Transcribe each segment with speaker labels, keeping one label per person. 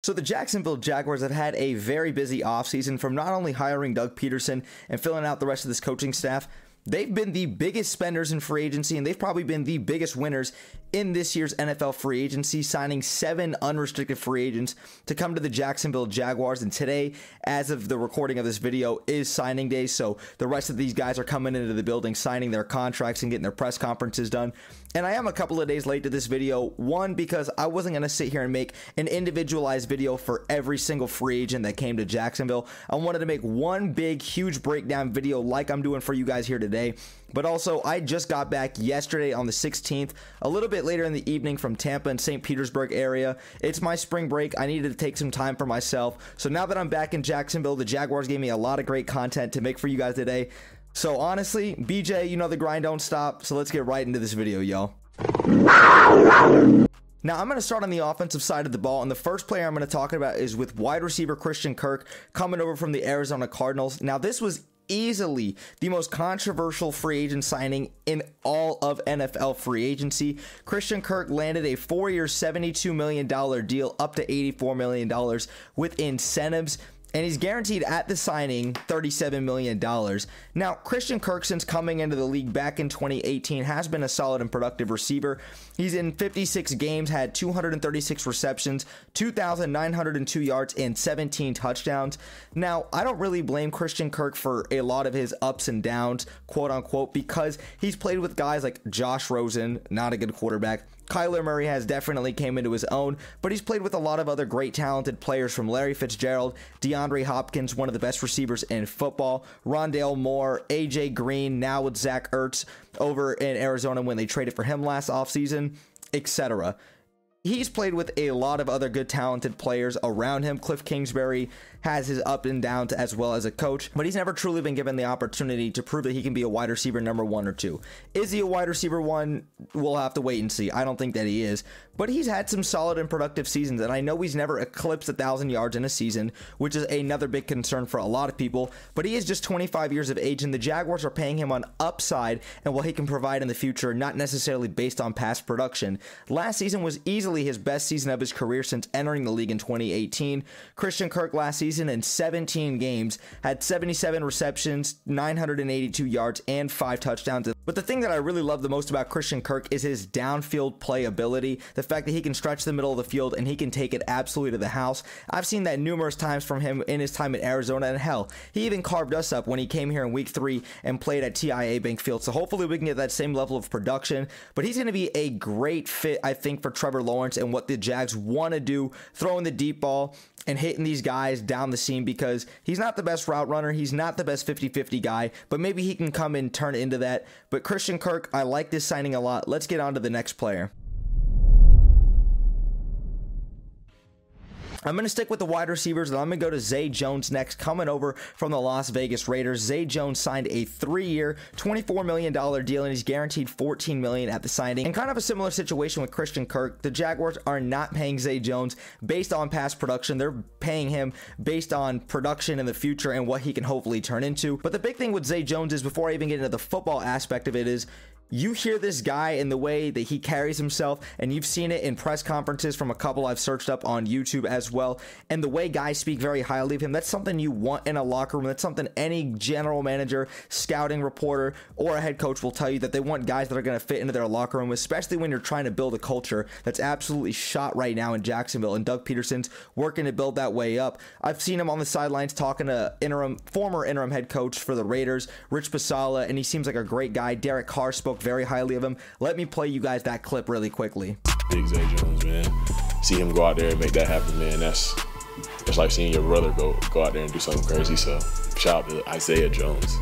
Speaker 1: So the Jacksonville Jaguars have had a very busy offseason from not only hiring Doug Peterson and filling out the rest of this coaching staff. They've been the biggest spenders in free agency, and they've probably been the biggest winners in this year's NFL free agency, signing 7 unrestricted free agents to come to the Jacksonville Jaguars. And today, as of the recording of this video, is signing day. So the rest of these guys are coming into the building, signing their contracts and getting their press conferences done. And I am a couple of days late to this video. One, because I wasn't going to sit here and make an individualized video for every single free agent that came to Jacksonville. I wanted to make one big, huge breakdown video like I'm doing for you guys here today. But also, I just got back yesterday on the 16th, a little bit later in the evening from Tampa and St. Petersburg area. It's my spring break. I needed to take some time for myself. So now that I'm back in Jacksonville, the Jaguars gave me a lot of great content to make for you guys today. So honestly, BJ, you know the grind don't stop. So let's get right into this video, yo. Now, I'm going to start on the offensive side of the ball, and the first player I'm going to talk about is with wide receiver Christian Kirk coming over from the Arizona Cardinals. Now, this was easily the most controversial free agent signing in all of NFL free agency. Christian Kirk landed a 4-year, $72 million deal up to $84 million with incentives. And he's guaranteed at the signing $37 million. Now, Christian Kirk, since coming into the league back in 2018, has been a solid and productive receiver. He's in 56 games, had 236 receptions, 2,902 yards, and 17 touchdowns. Now, I don't really blame Christian Kirk for a lot of his ups and downs, quote unquote, because he's played with guys like Josh Rosen, not a good quarterback. Kyler Murray has definitely came into his own, but he's played with a lot of other great talented players from Larry Fitzgerald, DeAndre Hopkins, one of the best receivers in football, Rondale Moore, AJ Green, now with Zach Ertz over in Arizona when they traded for him last offseason, etc. He's played with a lot of other good talented players around him. Cliff Kingsbury has his up and downs as well as a coach, but he's never truly been given the opportunity to prove that he can be a wide receiver number 1 or 2. Is he a wide receiver 1? We'll have to wait and see. I don't think that he is, but he's had some solid and productive seasons, and I know he's never eclipsed 1,000 yards in a season, which is another big concern for a lot of people, but he is just 25 years of age, and the Jaguars are paying him on upside and what he can provide in the future, not necessarily based on past production. Last season was easily his best season of his career since entering the league in 2018. Christian Kirk last season in 17 games had 77 receptions, 982 yards, and 5 touchdowns. But the thing that I really love the most about Christian Kirk is his downfield playability, the fact that he can stretch the middle of the field and he can take it absolutely to the house. I've seen that numerous times from him in his time in Arizona, and hell, he even carved us up when he came here in week 3 and played at TIAA Bank Field. So hopefully we can get that same level of production, but he's going to be a great fit, I think, for Trevor Lawrence and what the Jags want to do, throwing the deep ball and hitting these guys down the seam, because he's not the best route runner. He's not the best 50-50 guy, but maybe he can come and turn into that. But Christian Kirk, I like this signing a lot. Let's get on to the next player. I'm going to stick with the wide receivers, and I'm going to go to Zay Jones next, coming over from the Las Vegas Raiders. Zay Jones signed a 3-year, $24 million deal, and he's guaranteed $14 million at the signing. And kind of a similar situation with Christian Kirk. The Jaguars are not paying Zay Jones based on past production. They're paying him based on production in the future and what he can hopefully turn into. But the big thing with Zay Jones is, before I even get into the football aspect of it, is you hear this guy in the way that he carries himself, and you've seen it in press conferences from a couple I've searched up on YouTube as well, and the way guys speak very highly of him. That's something you want in a locker room. That's something any general manager, scouting reporter, or a head coach will tell you, that they want guys that are going to fit into their locker room, especially when you're trying to build a culture that's absolutely shot right now in Jacksonville, and Doug Peterson's working to build that way up. I've seen him on the sidelines talking to former interim head coach for the Raiders, Rich Pisala, and he seems like a great guy. Derek Carr spoke very highly of him. Let me play you guys that clip really quickly.
Speaker 2: Big Zay Jones, man. See him go out there and make that happen, man. That's like seeing your brother go out there and do something crazy. So shout out to Isaiah Jones.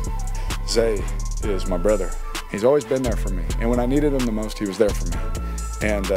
Speaker 3: Zay is my brother. He's always been there for me, and when I needed him the most, he was there for me. And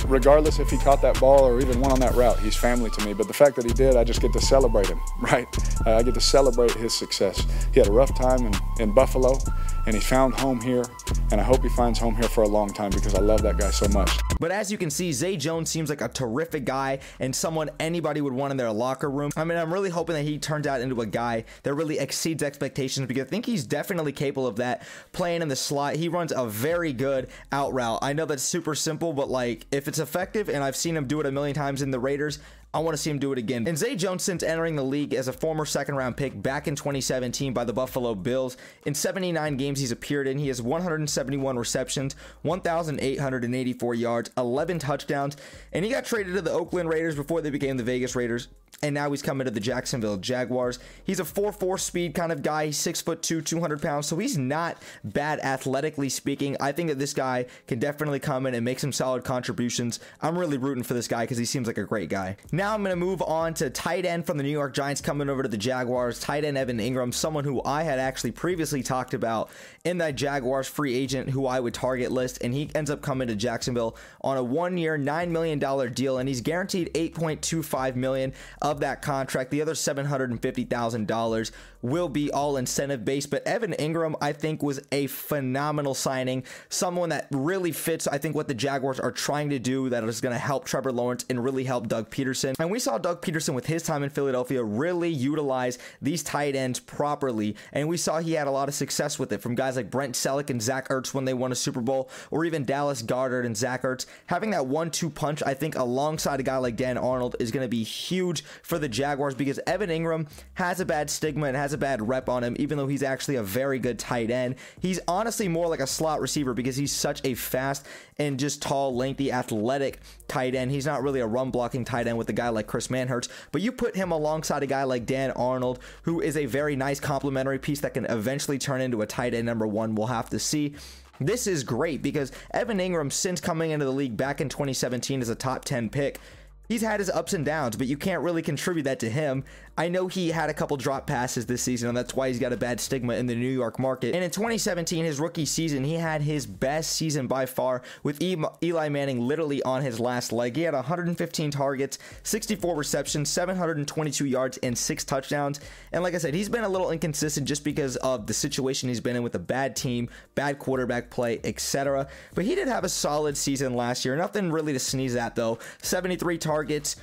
Speaker 3: regardless if he caught that ball or even went on that route, he's family to me. But the fact that he did, I just get to celebrate him, right? I get to celebrate his success. He had a rough time in Buffalo, and he found home here, and I hope he finds home here for a long time, because I love that guy so much.
Speaker 1: But as you can see, Zay Jones seems like a terrific guy and someone anybody would want in their locker room. I mean, I'm really hoping that he turns out into a guy that really exceeds expectations, because I think he's definitely capable of that, playing in the slot. He runs a very good out route. I know that's super simple, but like, if it's effective, and I've seen him do it a million times in the Raiders, I want to see him do it again. And Zay Jones, since entering the league as a former second-round pick back in 2017 by the Buffalo Bills, in 79 games he's appeared in, he has 171 receptions, 1,884 yards, 11 touchdowns, and he got traded to the Oakland Raiders before they became the Vegas Raiders. And now he's coming to the Jacksonville Jaguars. He's a 4.4 speed kind of guy. He's 6'2", 200 pounds. So he's not bad athletically speaking. I think that this guy can definitely come in and make some solid contributions. I'm really rooting for this guy because he seems like a great guy. Now I'm going to move on to tight end from the New York Giants coming over to the Jaguars. Tight end Evan Engram, someone who I had actually previously talked about in that Jaguars free agent who I would target list. And he ends up coming to Jacksonville on a 1-year, $9 million deal. And he's guaranteed $8.25 million of that contract. The other $750,000 will be all incentive based, but Evan Engram I think was a phenomenal signing, someone that really fits I think what the Jaguars are trying to do, that is going to help Trevor Lawrence and really help Doug Peterson. And we saw Doug Peterson with his time in Philadelphia really utilize these tight ends properly, and we saw he had a lot of success with it from guys like Brent Selleck and Zach Ertz when they won a Super Bowl, or even Dallas Goedert and Zach Ertz. Having that 1-2 punch I think alongside a guy like Dan Arnold is going to be huge for the Jaguars, because Evan Engram has a bad stigma and has a bad rep on him, even though he's actually a very good tight end. He's honestly more like a slot receiver because he's such a fast and just tall, lengthy, athletic tight end. He's not really a run blocking tight end with a guy like Chris Manhertz, but you put him alongside a guy like Dan Arnold, who is a very nice complementary piece that can eventually turn into a tight end number one. We'll have to see. This is great because Evan Engram, since coming into the league back in 2017 as a top 10 pick, he's had his ups and downs, but you can't really contribute that to him. I know he had a couple drop passes this season, and that's why he's got a bad stigma in the New York market. And in 2017, his rookie season, he had his best season by far, with Eli Manning literally on his last leg. He had 115 targets, 64 receptions, 722 yards, and 6 touchdowns. And like I said, he's been a little inconsistent just because of the situation he's been in with a bad team, bad quarterback play, etc. But he did have a solid season last year. Nothing really to sneeze at, though. 73 targets,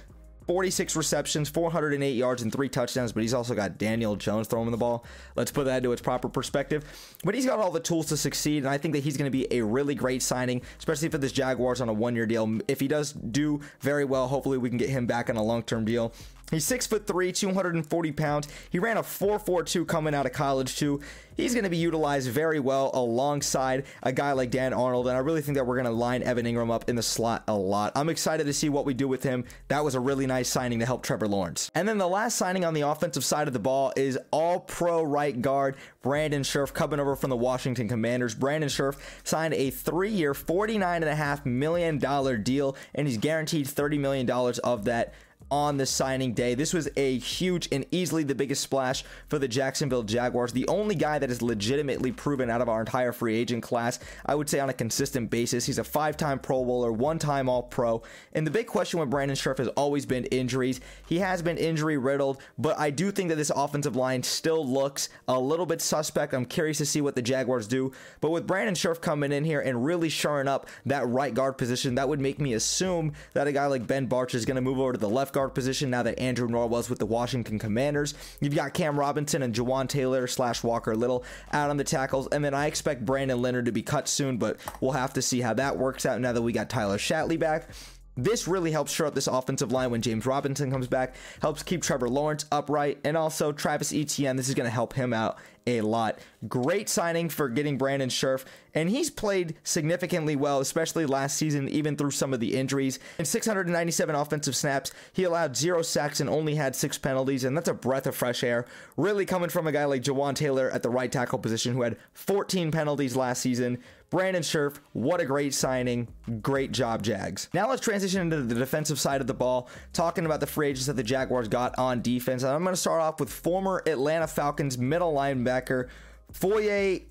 Speaker 1: 46 receptions, 408 yards, and 3 touchdowns, but he's also got Daniel Jones throwing him the ball. Let's put that into its proper perspective. But he's got all the tools to succeed, and I think that he's going to be a really great signing, especially for this Jaguars on a 1-year deal. If he does do very well, hopefully we can get him back on a long-term deal. He's 6'3", 240 pounds. He ran a 4.42 coming out of college too. He's going to be utilized very well alongside a guy like Dan Arnold, and I really think that we're going to line Evan Engram up in the slot a lot. I'm excited to see what we do with him. That was a really nice signing to help Trevor Lawrence. And then the last signing on the offensive side of the ball is all-pro right guard Brandon Scherff, coming over from the Washington Commanders. Brandon Scherff signed a 3-year, $49.5 million deal, and he's guaranteed $30 million of that on the signing day. This was a huge and easily the biggest splash for the Jacksonville Jaguars. The only guy that is legitimately proven out of our entire free agent class, I would say on a consistent basis. He's a 5-time Pro Bowler, 1-time All-Pro. And the big question with Brandon Scherff has always been injuries. He has been injury riddled, but I do think that this offensive line still looks a little bit suspect. I'm curious to see what the Jaguars do. But with Brandon Scherff coming in here and really shoring up that right guard position, that would make me assume that a guy like Ben Bartch is going to move over to the left guard position now that Andrew Norwell's with the Washington Commanders. You've got Cam Robinson and Jawan Taylor / Walker Little out on the tackles, and then I expect Brandon Leonard to be cut soon, but we'll have to see how that works out now that we got Tyler Shatley back. This really helps shore up this offensive line when James Robinson comes back, helps keep Trevor Lawrence upright, and also Travis Etienne. This is going to help him out a lot. Great signing for getting Brandon Scherff, and he's played significantly well, especially last season, even through some of the injuries. In 697 offensive snaps, he allowed 0 sacks and only had 6 penalties, and that's a breath of fresh air, really coming from a guy like Jawan Taylor at the right tackle position who had 14 penalties last season. Brandon Scherff, what a great signing. Great job, Jags. Now let's transition into the defensive side of the ball, talking about the free agents that the Jaguars got on defense. And I'm going to start off with former Atlanta Falcons middle linebacker Foye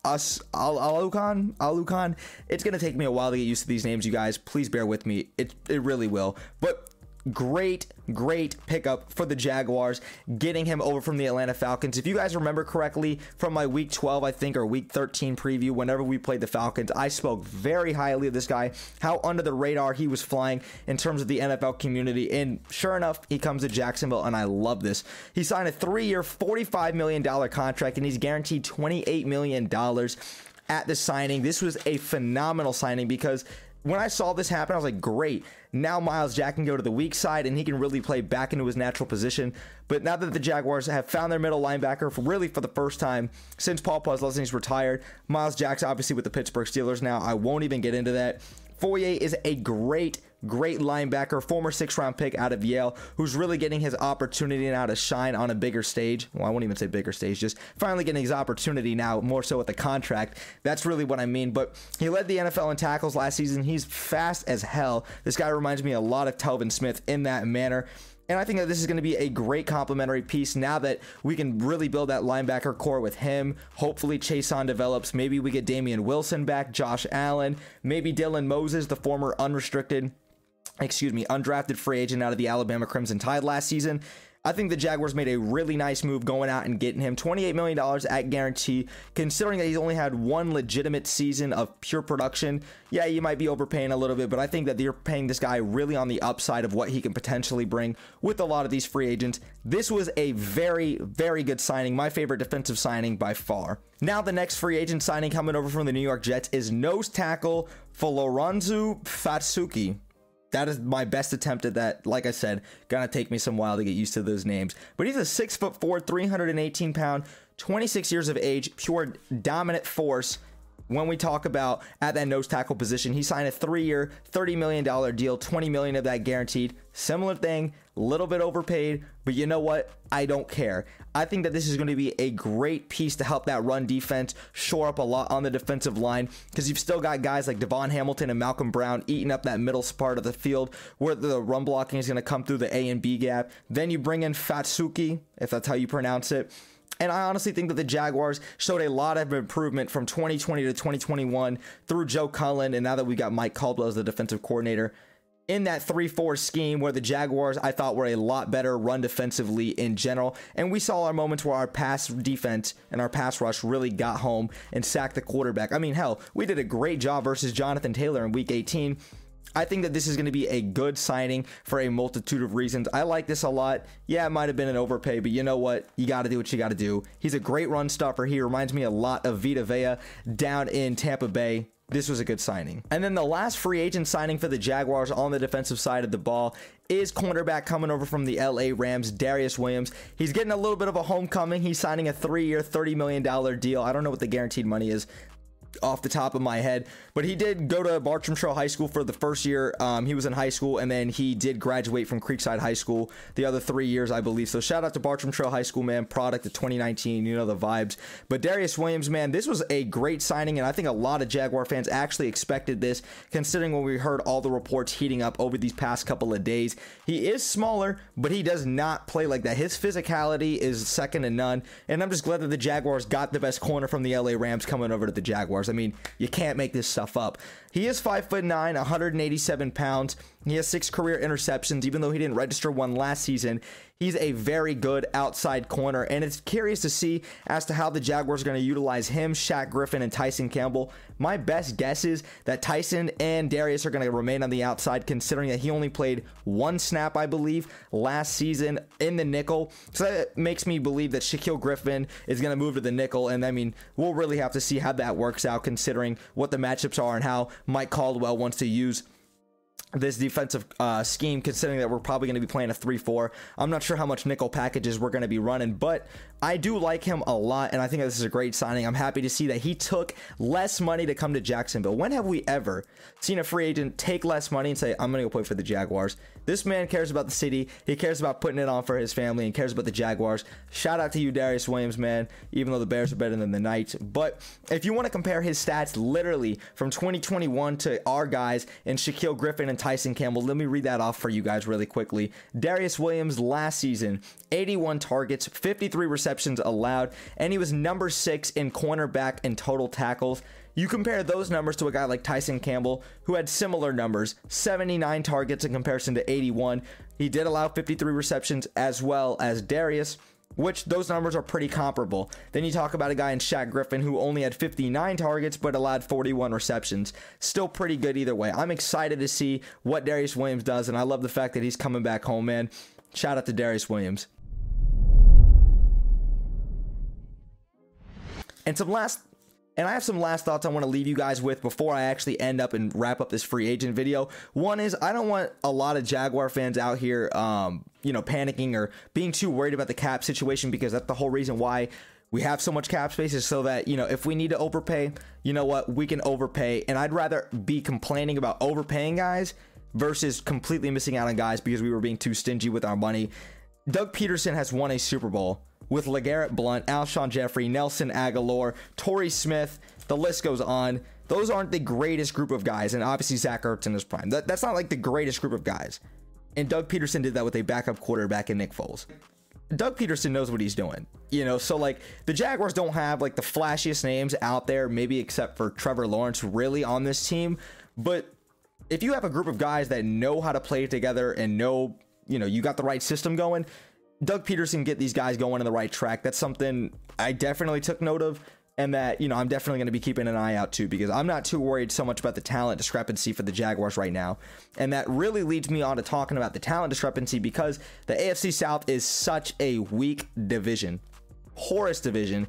Speaker 1: Alukan. It's going to take me a while to get used to these names, you guys. Please bear with me. It really will. But great pickup for the Jaguars, getting him over from the Atlanta Falcons. If you guys remember correctly from my week 12, I think, or week 13 preview, whenever we played the Falcons, I spoke very highly of this guy, how under the radar he was flying in terms of the NFL community. And sure enough, he comes to Jacksonville, and I love this. He signed a 3-year, $45 million contract, and he's guaranteed $28 million at the signing. This was a phenomenal signing because when I saw this happen, I was like, great. Now Myles Jack can go to the weak side and he can really play back into his natural position. But now that the Jaguars have found their middle linebacker for the first time since Paul Posluszny's retired, Myles Jack's obviously with the Pittsburgh Steelers now. I won't even get into that. Foye is a great linebacker, former 6th-round pick out of Yale, who's really getting his opportunity now to shine on a bigger stage. Well, I won't even say bigger stage, just finally getting his opportunity now, more so with the contract. That's really what I mean. But he led the NFL in tackles last season. He's fast as hell. This guy reminds me a lot of Telvin Smith in that manner. And I think that this is going to be a great complementary piece now that we can really build that linebacker core with him. Hopefully Chason develops. Maybe we get Damian Wilson back, Josh Allen, maybe Dylan Moses, the former undrafted free agent out of the Alabama Crimson Tide last season. I think the Jaguars made a really nice move going out and getting him $28 million at guarantee, considering that he's only had one legitimate season of pure production. Yeah, you might be overpaying a little bit, but I think that you're paying this guy really on the upside of what he can potentially bring with a lot of these free agents. This was a very, very good signing, my favorite defensive signing by far. Now the next free agent signing coming over from the New York Jets is nose tackle Folorunso Fatsuki. That is my best attempt at that. Like I said, gonna take me some while to get used to those names. But he's a 6'4", 318 pound, 26 years of age, pure dominant force. When we talk about at that nose tackle position, he signed a 3-year, $30 million deal, $20 million of that guaranteed. Similar thing, a little bit overpaid, but you know what? I don't care. I think that this is going to be a great piece to help that run defense shore up a lot on the defensive line, because you've still got guys like Devon Hamilton and Malcolm Brown eating up that middle part of the field where the run blocking is going to come through the A and B gap. Then you bring in Fatsuki, if that's how you pronounce it. And I honestly think that the Jaguars showed a lot of improvement from 2020 to 2021 through Joe Cullen, and now that we got Mike Caldwell as the defensive coordinator, in that 3-4 scheme where the Jaguars, I thought, were a lot better run defensively in general. And we saw our moments where our pass defense and our pass rush really got home and sacked the quarterback. I mean, hell, we did a great job versus Jonathan Taylor in Week 18. I think that this is going to be a good signing for a multitude of reasons. I like this a lot. Yeah, it might have been an overpay, but you know what? You got to do what you got to do. He's a great run stuffer. He reminds me a lot of Vita Vea down in Tampa Bay. This was a good signing. And then the last free agent signing for the Jaguars on the defensive side of the ball is cornerback coming over from the LA Rams, Darius Williams. He's getting a little bit of a homecoming. He's signing a 3-year, $30 million deal. I don't know what the guaranteed money is off the top of my head, but he did go to Bartram Trail High School for the first year. He was in high school, and then he did graduate from Creekside High School the other 3 years, I believe. So shout out to Bartram Trail High School, man. Product of 2019, you know the vibes. But Darius Williams, man, this was a great signing, and I think a lot of Jaguar fans actually expected this, considering when we heard all the reports heating up over these past couple of days. He is smaller, but he does not play like that. His physicality is second to none, and I'm just glad that the Jaguars got the best corner from the LA Rams coming over to the Jaguars. I mean, you can't make this stuff up. He is 5'9", 187 pounds. He has 6 career interceptions, even though he didn't register one last season. He's a very good outside corner, and it's curious to see as to how the Jaguars are going to utilize him, Shaq Griffin, and Tyson Campbell. My best guess is that Tyson and Darius are going to remain on the outside, considering that he only played 1 snap, I believe, last season in the nickel. So that makes me believe that Shaquille Griffin is going to move to the nickel, and I mean, we'll really have to see how that works out, considering what the matchups are and how Mike Caldwell wants to use this defensive scheme, considering that we're probably going to be playing a 3-4. I'm not sure how much nickel packages we're going to be running, but I do like him a lot, and I think this is a great signing. I'm happy to see that he took less money to come to Jacksonville. When have we ever seen a free agent take less money and say, I'm going to go play for the Jaguars? This man cares about the city. He cares about putting it on for his family and cares about the Jaguars. Shout out to you, Darius Williams, man, even though the Bears are better than the Knights. But if you want to compare his stats literally from 2021 to our guys and Shaquille Griffin and Tyson Campbell, let me read that off for you guys really quickly. Darius Williams last season, 81 targets, 53 receptions allowed, and he was number 6 in cornerback and total tackles. You compare those numbers to a guy like Tyson Campbell, who had similar numbers, 79 targets in comparison to 81. He did allow 53 receptions as well as Darius, which those numbers are pretty comparable. Then you talk about a guy in Shaq Griffin who only had 59 targets but allowed 41 receptions. Still pretty good either way. I'm excited to see what Darius Williams does, and I love the fact that he's coming back home, man. Shout out to Darius Williams. And some last And I have some last thoughts I want to leave you guys with before I actually end up and wrap up this free agent video. One is, I don't want a lot of Jaguar fans out here, panicking or being too worried about the cap situation, because that's the whole reason why we have so much cap space, is so that, if we need to overpay, you know what, we can overpay. And I'd rather be complaining about overpaying guys versus completely missing out on guys because we were being too stingy with our money. Doug Peterson has won a Super Bowl with LeGarrette Blount, Alshon Jeffrey, Nelson Aguilar, Torrey Smith. The list goes on. Those aren't the greatest group of guys, and obviously Zach Ertz in his prime. That's not like the greatest group of guys. And Doug Peterson did that with a backup quarterback in Nick Foles. Doug Peterson knows what he's doing, so like the Jaguars don't have like the flashiest names out there, maybe except for Trevor Lawrence really on this team. But if you have a group of guys that know how to play together and know, you got the right system going, Doug Peterson get these guys going on the right track. That's something I definitely took note of, and that, I'm definitely going to be keeping an eye out too, because I'm not too worried so much about the talent discrepancy for the Jaguars right now. And that really leads me on to talking about the talent discrepancy, because the AFC South is such a weak division, poorest division.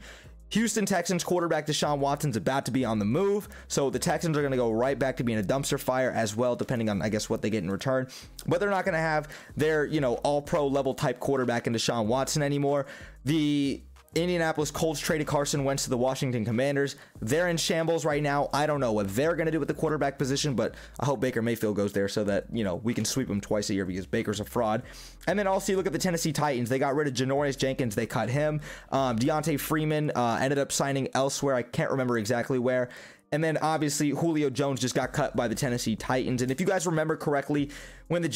Speaker 1: Houston Texans quarterback Deshaun Watson's about to be on the move, so the Texans are going to go right back to being a dumpster fire as well, depending on, I guess, what they get in return. But they're not going to have their, all-pro level type quarterback in Deshaun Watson anymore. The Indianapolis Colts traded Carson Wentz to the Washington Commanders. They're in shambles right now. I don't know what they're going to do with the quarterback position, but I hope Baker Mayfield goes there so that, we can sweep him twice a year, because Baker's a fraud. And then also you look at the Tennessee Titans. They got rid of Janoris Jenkins. They cut him. Deontay Freeman ended up signing elsewhere. I can't remember exactly where. And then obviously Julio Jones just got cut by the Tennessee Titans. And if you guys remember correctly, when the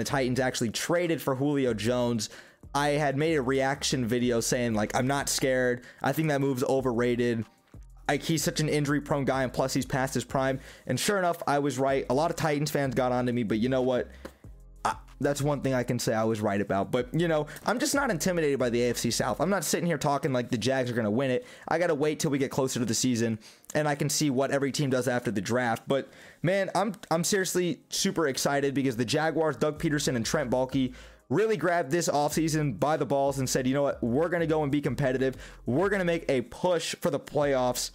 Speaker 1: Titans actually traded for Julio Jones, I had made a reaction video saying, like, I'm not scared. I think that move's overrated. He's such an injury-prone guy, and plus he's past his prime. And sure enough, I was right. A lot of Titans fans got onto me, but you know what? That's one thing I can say I was right about. But, I'm just not intimidated by the AFC South. I'm not sitting here talking like the Jags are going to win it. I got to wait till we get closer to the season, and I can see what every team does after the draft. But, man, I'm seriously super excited, because the Jaguars, Doug Peterson and Trent Baalke, really grabbed this offseason by the balls and said, you know what, we're going to go and be competitive. We're going to make a push for the playoffs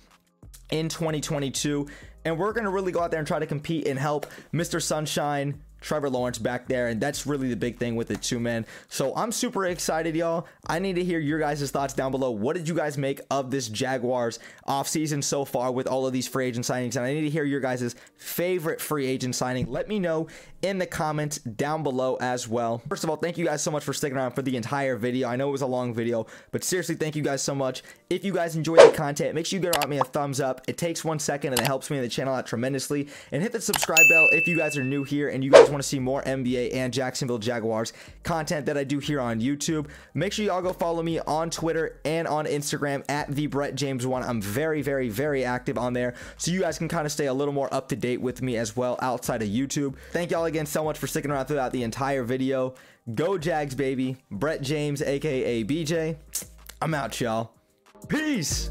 Speaker 1: in 2022, and we're going to really go out there and try to compete and help Mr. Sunshine, Trevor Lawrence, back there. And that's really the big thing with it too, man. So I'm super excited, y'all. I need to hear your guys' thoughts down below. What did you guys make of this Jaguars offseason so far with all of these free agent signings? And I need to hear your guys' favorite free agent signing. Let me know in the comments down below as well. First of all, thank you guys so much for sticking around for the entire video. I know it was a long video, but seriously, thank you guys so much. If you guys enjoyed the content, make sure you give me a thumbs up. It takes 1 second and it helps me in the channel out tremendously. And hit the subscribe bell if you guys are new here and you guys want to see more NBA and Jacksonville Jaguars content that I do here on YouTube. Make sure y'all go follow me on Twitter and on Instagram at TheBrettJames1. I'm very, very, very active on there, so you guys can kind of stay a little more up to date with me as well outside of YouTube. Thank y'all again so much for sticking around throughout the entire video. Go Jags, baby. Brett James, aka BJ. I'm out, y'all. Peace.